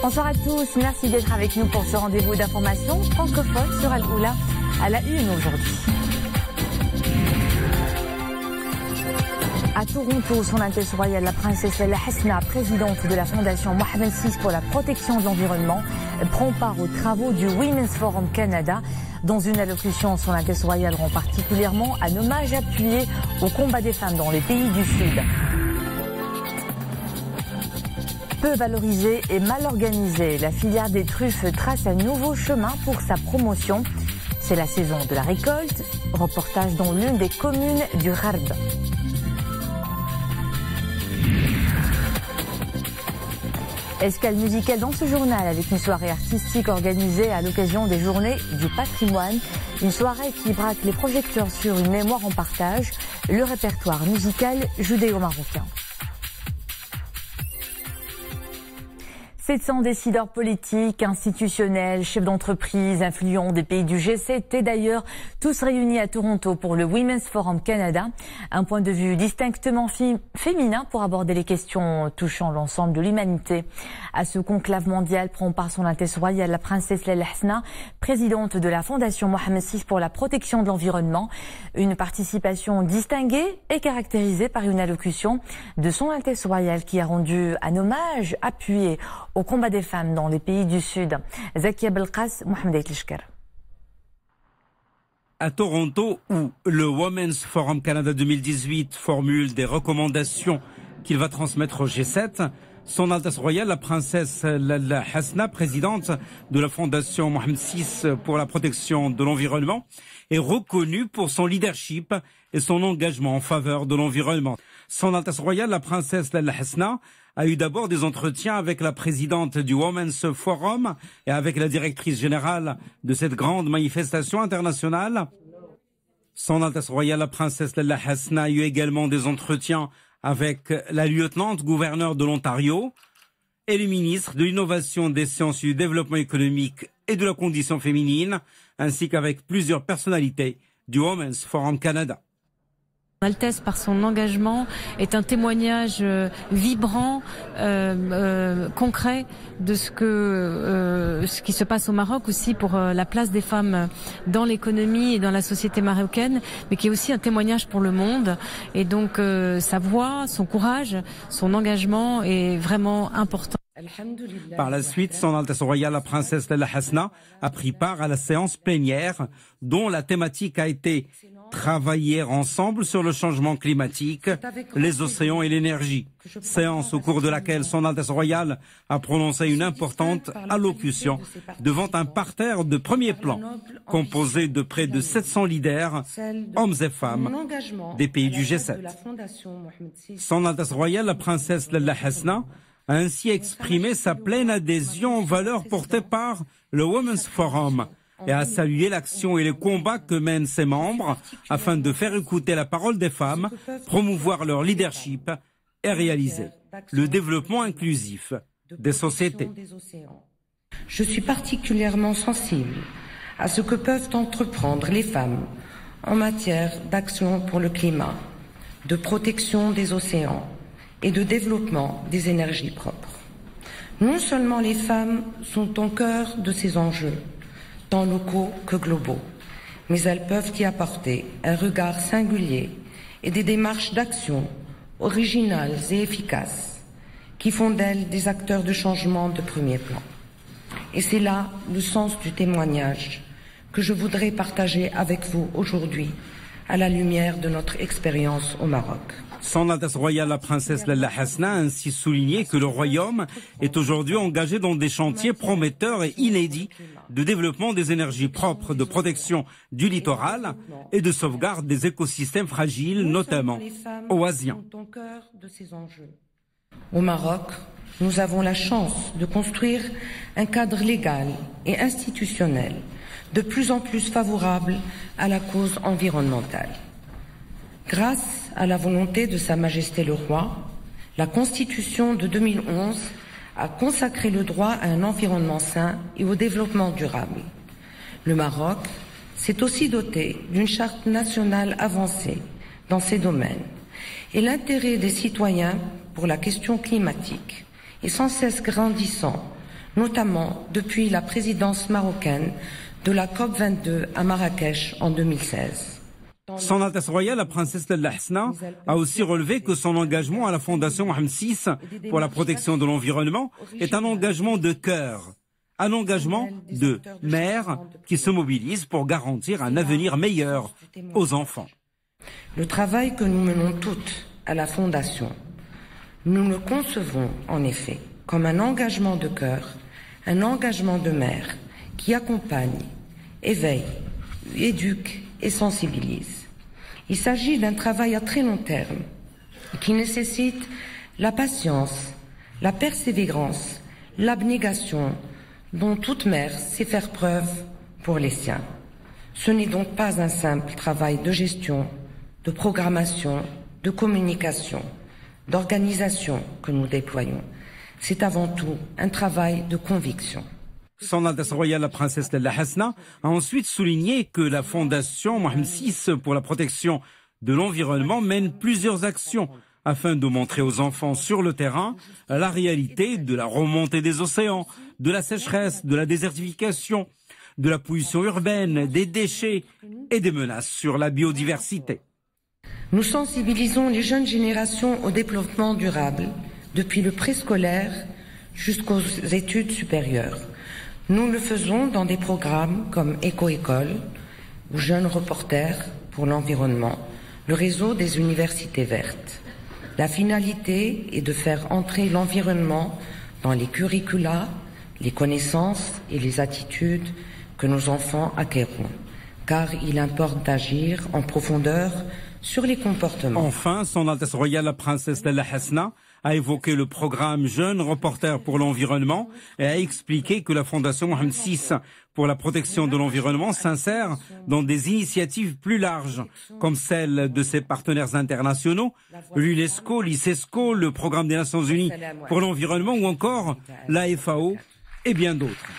Bonsoir à tous, merci d'être avec nous pour ce rendez-vous d'information francophone sur Al-Oula à la une aujourd'hui. À Toronto, son Altesse royale, la princesse Lalla Hasna, présidente de la fondation Mohammed VI pour la protection de l'environnement, prend part aux travaux du Women's Forum Canada. Dans une allocution, son Altesse royale rend particulièrement un hommage appuyé au combat des femmes dans les pays du Sud. Peu valorisée et mal organisée, la filière des truffes trace un nouveau chemin pour sa promotion. C'est la saison de la récolte. Reportage dans l'une des communes du Gharb. Escale musicale dans ce journal avec une soirée artistique organisée à l'occasion des Journées du patrimoine. Une soirée qui braque les projecteurs sur une mémoire en partage, le répertoire musical judéo-marocain. 700 décideurs politiques, institutionnels, chefs d'entreprise, influents des pays du G7 et d'ailleurs tous réunis à Toronto pour le Women's Forum Canada. Un point de vue distinctement féminin pour aborder les questions touchant l'ensemble de l'humanité. À ce conclave mondial prend part son Altesse royale la princesse Lalla Hasna, présidente de la fondation Mohammed VI pour la protection de l'environnement. Une participation distinguée et caractérisée par une allocution de son Altesse royale qui a rendu un hommage appuyé au combat des femmes dans les pays du Sud. Zakia Belkas, Mohamed Aitlishker. À Toronto, où le Women's Forum Canada 2018 formule des recommandations qu'il va transmettre au G7, son Altesse royale, la princesse Lalla Hasna, présidente de la fondation Mohammed VI pour la protection de l'environnement, est reconnue pour son leadership et son engagement en faveur de l'environnement. Son Altesse royale, la princesse Lalla Hasna, a eu d'abord des entretiens avec la présidente du Women's Forum et avec la directrice générale de cette grande manifestation internationale. Son Altesse royale, la princesse Lalla Hasna, a eu également des entretiens avec la lieutenant-gouverneure de l'Ontario et le ministre de l'Innovation, des Sciences et du Développement économique et de la condition féminine, ainsi qu'avec plusieurs personnalités du Women's Forum Canada. Altesse, par son engagement, est un témoignage vibrant, concret de ce qui se passe au Maroc aussi pour la place des femmes dans l'économie et dans la société marocaine, mais qui est aussi un témoignage pour le monde. Et donc sa voix, son courage, son engagement est vraiment important. Par la suite, son Altesse royale, la princesse Lalla Hasna, a pris part à la séance plénière dont la thématique a été travailler ensemble sur le changement climatique, les océans et l'énergie. Séance au cours de laquelle son Altesse royale a prononcé une importante allocution devant un parterre de premier plan composé de près de 700 leaders, hommes et femmes, des pays du G7. Son Altesse royale, la princesse Lalla Hasna, a ainsi exprimé sa pleine adhésion aux valeurs portées par le Women's Forum et a salué l'action et les combats que mènent ses membres afin de faire écouter la parole des femmes, promouvoir leur leadership et réaliser le développement inclusif des sociétés. Je suis particulièrement sensible à ce que peuvent entreprendre les femmes en matière d'action pour le climat, de protection des océans et de développement des énergies propres. Non seulement les femmes sont au cœur de ces enjeux, tant locaux que globaux, mais elles peuvent y apporter un regard singulier et des démarches d'action originales et efficaces qui font d'elles des acteurs de changement de premier plan. Et c'est là le sens du témoignage que je voudrais partager avec vous aujourd'hui à la lumière de notre expérience au Maroc. Son Altesse royale, la princesse Lalla Hasna, a ainsi souligné que le royaume est aujourd'hui engagé dans des chantiers prometteurs et inédits de développement des énergies propres, de protection du littoral et de sauvegarde des écosystèmes fragiles, notamment oasiens. Au Maroc, nous avons la chance de construire un cadre légal et institutionnel de plus en plus favorable à la cause environnementale. Grâce à la volonté de Sa Majesté le Roi, la Constitution de 2011 a consacré le droit à un environnement sain et au développement durable. Le Maroc s'est aussi doté d'une charte nationale avancée dans ces domaines et l'intérêt des citoyens pour la question climatique est sans cesse grandissant notamment depuis la présidence marocaine de la COP22 à Marrakech en 2016. Son Altesse Royale, la princesse Lalla Hasna, a aussi relevé que son engagement à la Fondation Mohamed VI pour la protection de l'environnement est un engagement de cœur, un engagement de mère qui se mobilise pour garantir un avenir meilleur aux enfants. Le travail que nous menons toutes à la Fondation, nous le concevons en effet comme un engagement de cœur, un engagement de mère qui accompagne, éveille, éduque et sensibilise. Il s'agit d'un travail à très long terme qui nécessite la patience, la persévérance, l'abnégation dont toute mère sait faire preuve pour les siens. Ce n'est donc pas un simple travail de gestion, de programmation, de communication, d'organisation que nous déployons. C'est avant tout un travail de conviction. Son Altesse Royale, la princesse Lalla Hasna, a ensuite souligné que la Fondation Mohamed VI pour la protection de l'environnement mène plusieurs actions afin de montrer aux enfants sur le terrain la réalité de la remontée des océans, de la sécheresse, de la désertification, de la pollution urbaine, des déchets et des menaces sur la biodiversité. Nous sensibilisons les jeunes générations au développement durable, depuis le préscolaire jusqu'aux études supérieures. Nous le faisons dans des programmes comme Éco-École ou Jeunes Reporters pour l'environnement, le réseau des universités vertes. La finalité est de faire entrer l'environnement dans les curricula, les connaissances et les attitudes que nos enfants acquerront, car il importe d'agir en profondeur sur les comportements. Enfin, Son Altesse Royale, la princesse Lalla Hasna, a évoqué le programme Jeunes Reporters pour l'environnement et a expliqué que la Fondation Mohamed VI pour la protection de l'environnement s'insère dans des initiatives plus larges, comme celle de ses partenaires internationaux, l'UNESCO, l'ICESCO, le Programme des Nations Unies pour l'environnement ou encore la FAO et bien d'autres.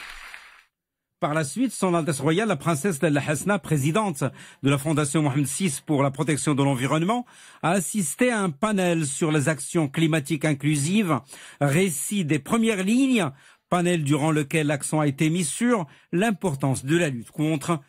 Par la suite, Son Altesse Royale, la princesse Lalla Hasna, présidente de la Fondation Mohamed VI pour la protection de l'environnement, a assisté à un panel sur les actions climatiques inclusives, récit des premières lignes, panel durant lequel l'accent a été mis sur l'importance de la lutte contre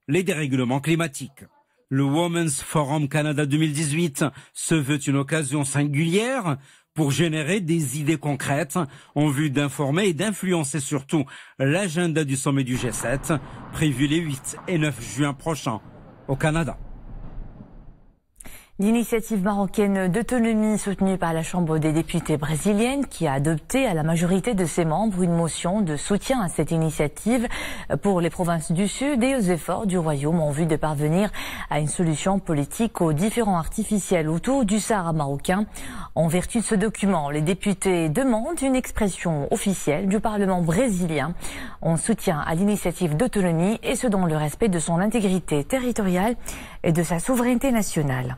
les dérèglements climatiques. Le Women's Forum Canada 2018 se veut une occasion singulière pour générer des idées concrètes en vue d'informer et d'influencer surtout l'agenda du sommet du G7 prévu les 8 et 9 juin prochains au Canada. L'initiative marocaine d'autonomie soutenue par la Chambre des députés brésilienne qui a adopté à la majorité de ses membres une motion de soutien à cette initiative pour les provinces du Sud et aux efforts du Royaume en vue de parvenir à une solution politique aux différends artificiels autour du Sahara marocain. En vertu de ce document, les députés demandent une expression officielle du Parlement brésilien en soutien à l'initiative d'autonomie et ce dans le respect de son intégrité territoriale et de sa souveraineté nationale.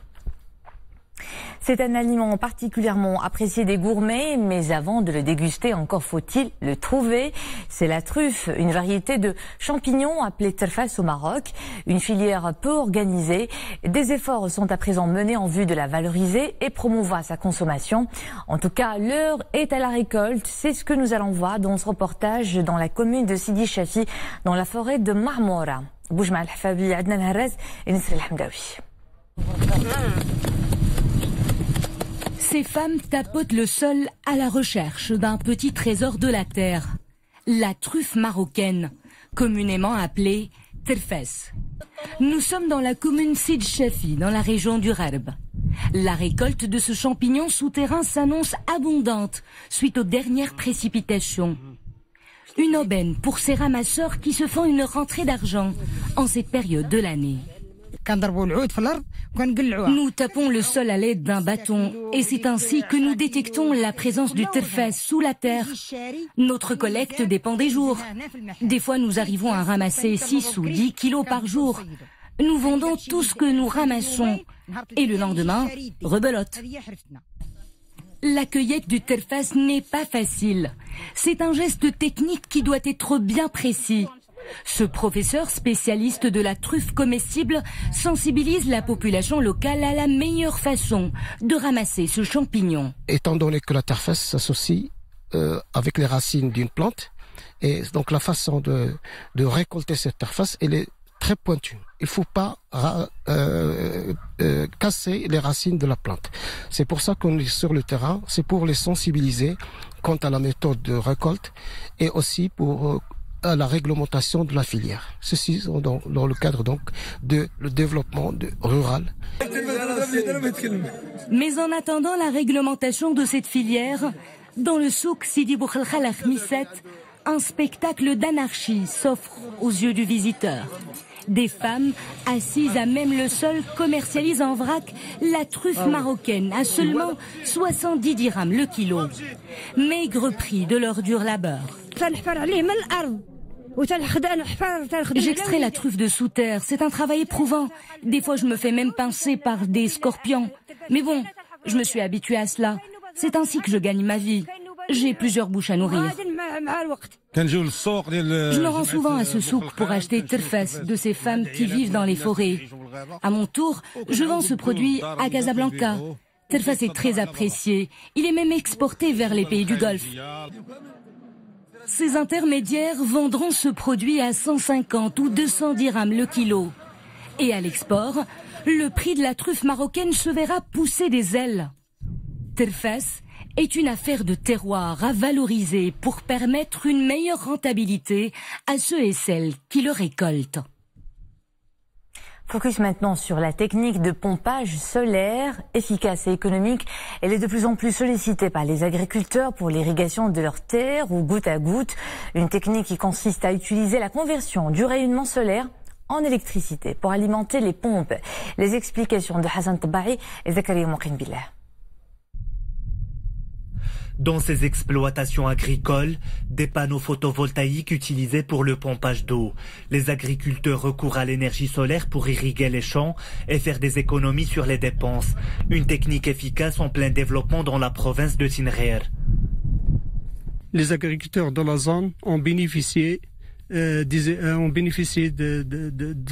C'est un aliment particulièrement apprécié des gourmets, mais avant de le déguster, encore faut-il le trouver. C'est la truffe, une variété de champignons appelée terfas au Maroc, une filière peu organisée. Des efforts sont à présent menés en vue de la valoriser et promouvoir sa consommation. En tout cas, l'heure est à la récolte. C'est ce que nous allons voir dans ce reportage dans la commune de Sidi Chafi, dans la forêt de Marmora. Boujma al-Hafabi, Adnan Harraz et Nisri al-Hamdawi. Ces femmes tapotent le sol à la recherche d'un petit trésor de la terre, la truffe marocaine, communément appelée terfes. Nous sommes dans la commune Sidi Chafi, dans la région du Rarb. La récolte de ce champignon souterrain s'annonce abondante suite aux dernières précipitations. Une aubaine pour ces ramasseurs qui se font une rentrée d'argent en cette période de l'année. Nous tapons le sol à l'aide d'un bâton et c'est ainsi que nous détectons la présence du terfes sous la terre. Notre collecte dépend des jours. Des fois, nous arrivons à ramasser 6 ou 10 kilos par jour. Nous vendons tout ce que nous ramassons et le lendemain, rebelote. La cueillette du terfes n'est pas facile. C'est un geste technique qui doit être bien précis. Ce professeur spécialiste de la truffe comestible sensibilise la population locale à la meilleure façon de ramasser ce champignon. Étant donné que la terfes s'associe avec les racines d'une plante, Et donc la façon de récolter cette terfesse, elle est très pointue. Il faut pas casser les racines de la plante. C'est pour ça qu'on est sur le terrain, c'est pour les sensibiliser quant à la méthode de récolte et aussi pour à la réglementation de la filière. Ceci sont dans le cadre donc de le développement rural. Mais en attendant la réglementation de cette filière, dans le souk Sidi Boukhalkhal à Khmisset, un spectacle d'anarchie s'offre aux yeux du visiteur. Des femmes assises à même le sol commercialisent en vrac la truffe marocaine à seulement 70 dirhams le kilo. Maigre prix de leur dur labeur. J'extrais la truffe de sous terre, c'est un travail éprouvant. Des fois je me fais même pincer par des scorpions. Mais bon, je me suis habituée à cela. C'est ainsi que je gagne ma vie. J'ai plusieurs bouches à nourrir. Je me rends souvent à ce souk pour acheter terfes de ces femmes qui vivent dans les forêts. À mon tour, je vends ce produit à Casablanca. Terfes est très apprécié. Il est même exporté vers les pays du Golfe. Ces intermédiaires vendront ce produit à 150 ou 200 dirhams le kilo. Et à l'export, le prix de la truffe marocaine se verra pousser des ailes. Terfes est une affaire de terroir à valoriser pour permettre une meilleure rentabilité à ceux et celles qui le récoltent. Focus maintenant sur la technique de pompage solaire, efficace et économique. Elle est de plus en plus sollicitée par les agriculteurs pour l'irrigation de leurs terres ou goutte à goutte. Une technique qui consiste à utiliser la conversion du rayonnement solaire en électricité pour alimenter les pompes. Les explications de Hassan Tabahi et Zakaria Mouqin Billah. Dans ces exploitations agricoles, des panneaux photovoltaïques utilisés pour le pompage d'eau. Les agriculteurs recourent à l'énergie solaire pour irriguer les champs et faire des économies sur les dépenses. Une technique efficace en plein développement dans la province de Tinrir. Les agriculteurs de la zone ont bénéficié de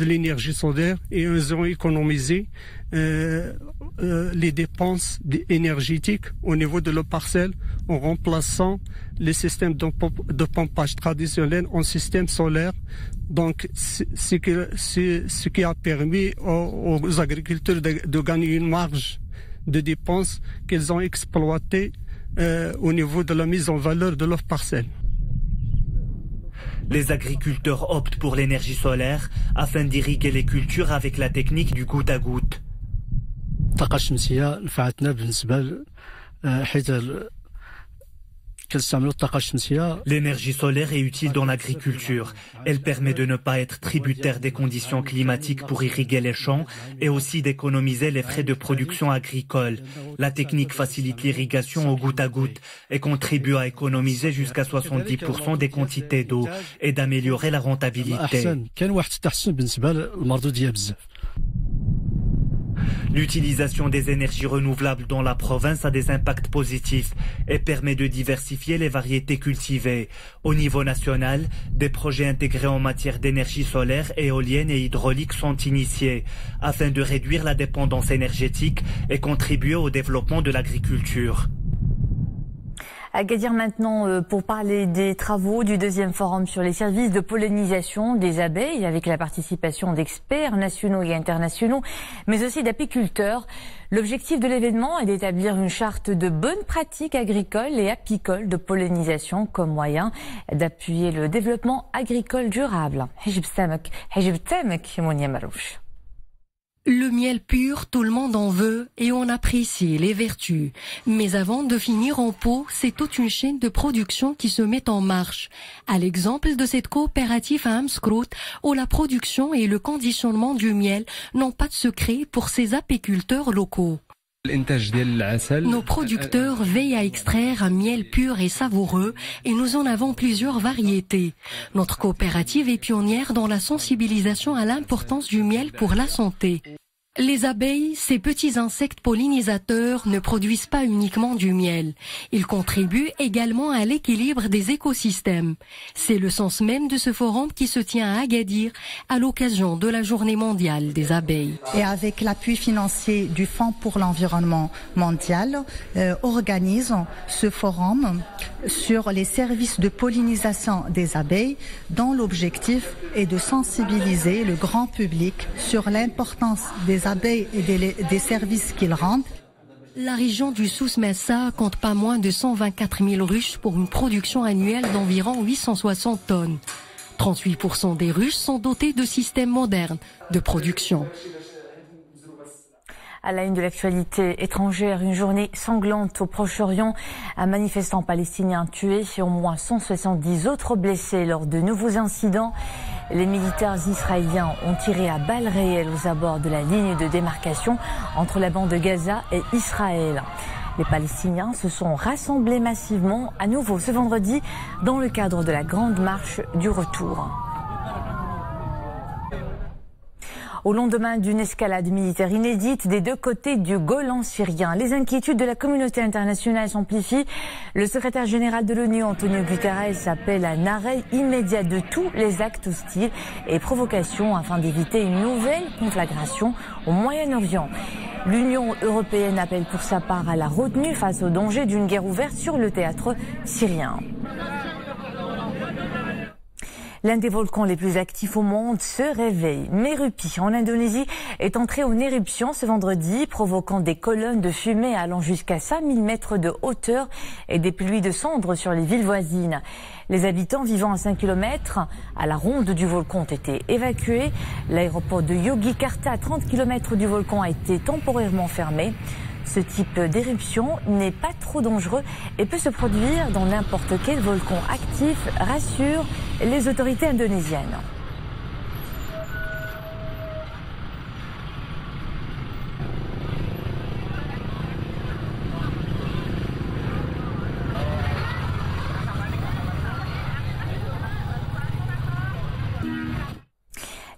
l'énergie solaire et ils ont économisé les dépenses énergétiques au niveau de leur parcelle en remplaçant les systèmes de pompage traditionnels en système solaire. Donc, ce qui a permis aux agriculteurs de gagner une marge de dépenses qu'ils ont exploitée au niveau de la mise en valeur de leur parcelle. Les agriculteurs optent pour l'énergie solaire afin d'irriguer les cultures avec la technique du goutte à goutte. L'énergie solaire est utile dans l'agriculture. Elle permet de ne pas être tributaire des conditions climatiques pour irriguer les champs et aussi d'économiser les frais de production agricole. La technique facilite l'irrigation au goutte à goutte et contribue à économiser jusqu'à 70% des quantités d'eau et d'améliorer la rentabilité. L'utilisation des énergies renouvelables dans la province a des impacts positifs et permet de diversifier les variétés cultivées. Au niveau national, des projets intégrés en matière d'énergie solaire, éolienne et hydraulique sont initiés afin de réduire la dépendance énergétique et contribuer au développement de l'agriculture. Agadir maintenant pour parler des travaux du deuxième forum sur les services de pollinisation des abeilles avec la participation d'experts nationaux et internationaux, mais aussi d'apiculteurs. L'objectif de l'événement est d'établir une charte de bonnes pratiques agricoles et apicoles de pollinisation comme moyen d'appuyer le développement agricole durable. Le miel pur, tout le monde en veut et on apprécie les vertus. Mais avant de finir en pot, c'est toute une chaîne de production qui se met en marche. À l'exemple de cette coopérative à Amskrout, où la production et le conditionnement du miel n'ont pas de secret pour ces apiculteurs locaux. Nos producteurs veillent à extraire un miel pur et savoureux et nous en avons plusieurs variétés. Notre coopérative est pionnière dans la sensibilisation à l'importance du miel pour la santé. Les abeilles, ces petits insectes pollinisateurs, ne produisent pas uniquement du miel. Ils contribuent également à l'équilibre des écosystèmes. C'est le sens même de ce forum qui se tient à Agadir à l'occasion de la Journée mondiale des abeilles. Et avec l'appui financier du Fonds pour l'environnement mondial, organise ce forum sur les services de pollinisation des abeilles, dont l'objectif est de sensibiliser le grand public sur l'importance des abeilles et des services qu'ils rendent. La région du Souss-Messa compte pas moins de 124 000 ruches pour une production annuelle d'environ 860 tonnes. 38% des ruches sont dotées de systèmes modernes de production. À la une de l'actualité étrangère, une journée sanglante au Proche-Orient. Un manifestant palestinien tué et au moins 170 autres blessés lors de nouveaux incidents. Les militaires israéliens ont tiré à balles réelles aux abords de la ligne de démarcation entre la bande de Gaza et Israël. Les Palestiniens se sont rassemblés massivement à nouveau ce vendredi dans le cadre de la grande marche du retour. Au lendemain d'une escalade militaire inédite des deux côtés du Golan syrien, les inquiétudes de la communauté internationale s'amplifient. Le secrétaire général de l'ONU, Antonio Guterres, appelle à un arrêt immédiat de tous les actes hostiles et provocations afin d'éviter une nouvelle conflagration au Moyen-Orient. L'Union européenne appelle pour sa part à la retenue face au danger d'une guerre ouverte sur le théâtre syrien. L'un des volcans les plus actifs au monde se réveille. Merupi, en Indonésie, est entré en éruption ce vendredi, provoquant des colonnes de fumée allant jusqu'à 5000 mètres de hauteur et des pluies de cendres sur les villes voisines. Les habitants vivant à 5 km à la ronde du volcan ont été évacués. L'aéroport de Yogyakarta, à 30 km du volcan, a été temporairement fermé. Ce type d'éruption n'est pas trop dangereux et peut se produire dans n'importe quel volcan actif, rassurent les autorités indonésiennes.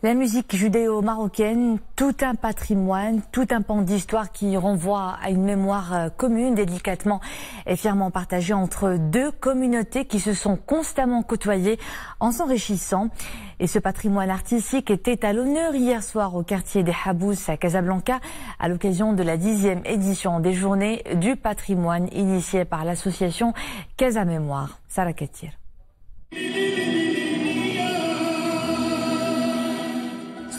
La musique judéo-marocaine, tout un patrimoine, tout un pan d'histoire qui renvoie à une mémoire commune, délicatement et fièrement partagée entre deux communautés qui se sont constamment côtoyées en s'enrichissant. Et ce patrimoine artistique était à l'honneur hier soir au quartier des Habous à Casablanca à l'occasion de la 10e édition des Journées du patrimoine initiée par l'association Casa Mémoire. Sarah Katir.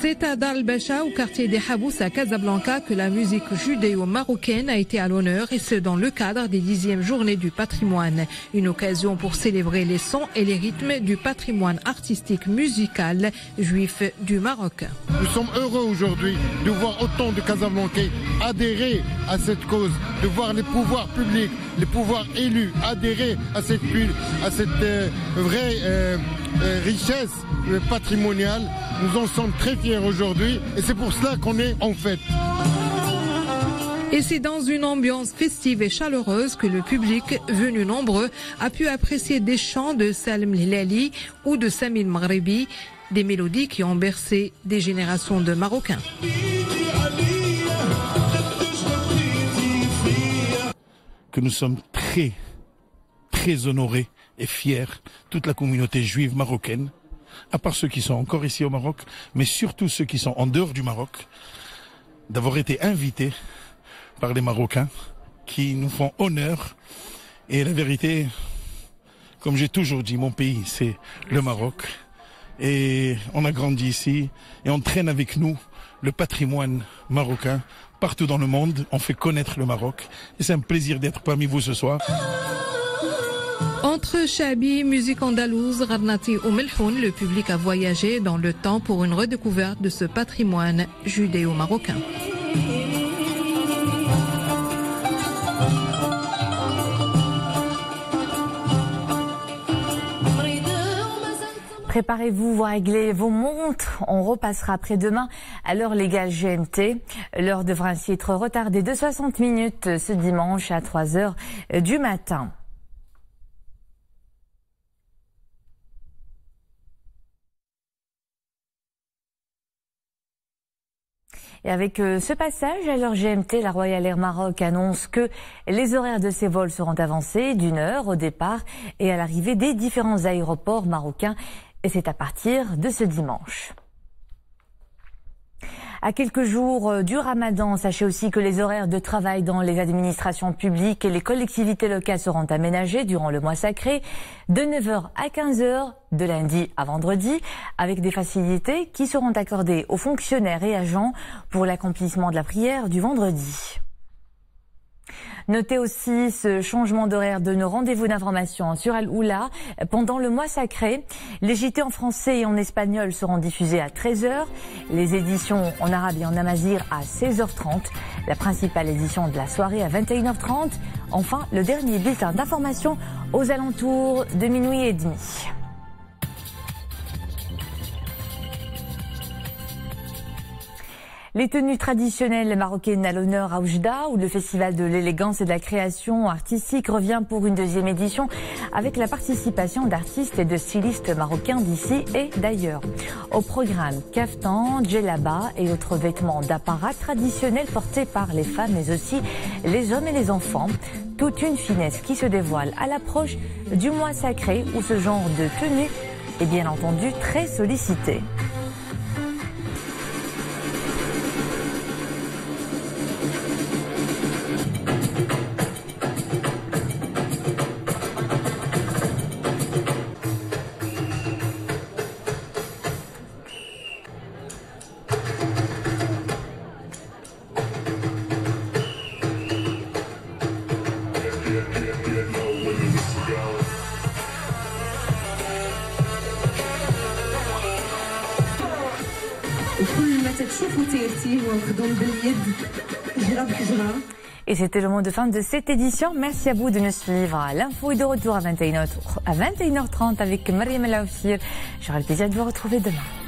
C'est à Dal-Bacha, au quartier des Habous à Casablanca, que la musique judéo-marocaine a été à l'honneur, et ce dans le cadre des 10e journées du patrimoine. Une occasion pour célébrer les sons et les rythmes du patrimoine artistique musical juif du Maroc. Nous sommes heureux aujourd'hui de voir autant de Casablancais adhérer à cette cause, de voir les pouvoirs publics, les pouvoirs élus adhérer à cette vraie richesse patrimoniale. Nous en sommes très fiers aujourd'hui et c'est pour cela qu'on est en fête. Et c'est dans une ambiance festive et chaleureuse que le public, venu nombreux, a pu apprécier des chants de Salem Lilali ou de Samir Maghribi, des mélodies qui ont bercé des générations de Marocains. Que nous sommes très honorés et fiers, toute la communauté juive marocaine, à part ceux qui sont encore ici au Maroc, mais surtout ceux qui sont en dehors du Maroc, d'avoir été invités par les Marocains qui nous font honneur. Et la vérité, comme j'ai toujours dit, mon pays, c'est le Maroc. Et on a grandi ici et on traîne avec nous le patrimoine marocain. Partout dans le monde, on fait connaître le Maroc. Et c'est un plaisir d'être parmi vous ce soir. Entre Chabi, musique andalouse, Radnati ou Melhoun, le public a voyagé dans le temps pour une redécouverte de ce patrimoine judéo-marocain. Préparez-vous, vous réglez vos montres. On repassera après-demain à l'heure légale GMT. L'heure devra ainsi être retardée de 60 minutes ce dimanche à 3h du matin. Et avec ce passage à l'heure GMT, la Royal Air Maroc annonce que les horaires de ses vols seront avancés d'1 heure au départ et à l'arrivée des différents aéroports marocains. Et c'est à partir de ce dimanche. À quelques jours du Ramadan, sachez aussi que les horaires de travail dans les administrations publiques et les collectivités locales seront aménagés durant le mois sacré de 9h à 15h, de lundi à vendredi, avec des facilités qui seront accordées aux fonctionnaires et agents pour l'accomplissement de la prière du vendredi. Notez aussi ce changement d'horaire de nos rendez-vous d'information sur Al-Oula. Pendant le mois sacré, les JT en français et en espagnol seront diffusés à 13h, les éditions en arabe et en amazigh à 16h30, la principale édition de la soirée à 21h30, enfin le dernier bulletin d'information aux alentours de minuit et demi. Les tenues traditionnelles marocaines à l'honneur à Oujda, où le festival de l'élégance et de la création artistique revient pour une 2e édition avec la participation d'artistes et de stylistes marocains d'ici et d'ailleurs. Au programme kaftan, djellaba et autres vêtements d'apparat traditionnels portés par les femmes mais aussi les hommes et les enfants. Toute une finesse qui se dévoile à l'approche du mois sacré où ce genre de tenue est bien entendu très sollicité. Et c'était le mot de fin de cette édition. Merci à vous de nous suivre. L'info est de retour à 21h30 avec Mariam El Aoufir. J'aurai le plaisir de vous retrouver demain.